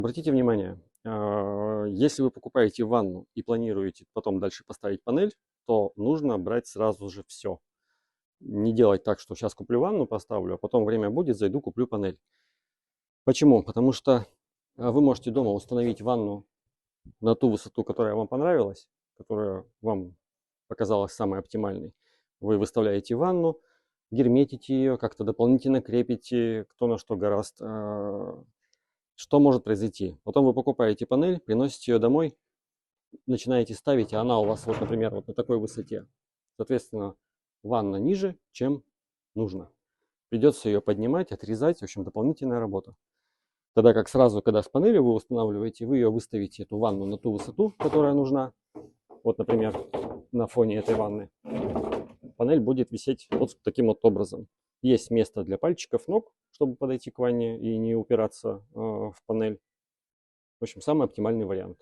Обратите внимание, если вы покупаете ванну и планируете потом дальше поставить панель, то нужно брать сразу же все. Не делать так, что сейчас куплю ванну, поставлю, а потом время будет, зайду, куплю панель. Почему? Потому что вы можете дома установить ванну на ту высоту, которая вам понравилась, которая вам показалась самой оптимальной. Вы выставляете ванну, герметите ее, как-то дополнительно крепите, кто на что гораст. Что может произойти? Потом вы покупаете панель, приносите ее домой, начинаете ставить, а она у вас, вот, например, вот на такой высоте. Соответственно, ванна ниже, чем нужно. Придется ее поднимать, отрезать, в общем, дополнительная работа. Тогда как сразу, когда с панелью вы устанавливаете, вы ее выставите, эту ванну, на ту высоту, которая нужна. Вот, например, на фоне этой ванны. Панель будет висеть вот таким вот образом. Есть место для пальчиков ног, чтобы подойти к ванне и не упираться в панель. В общем, самый оптимальный вариант.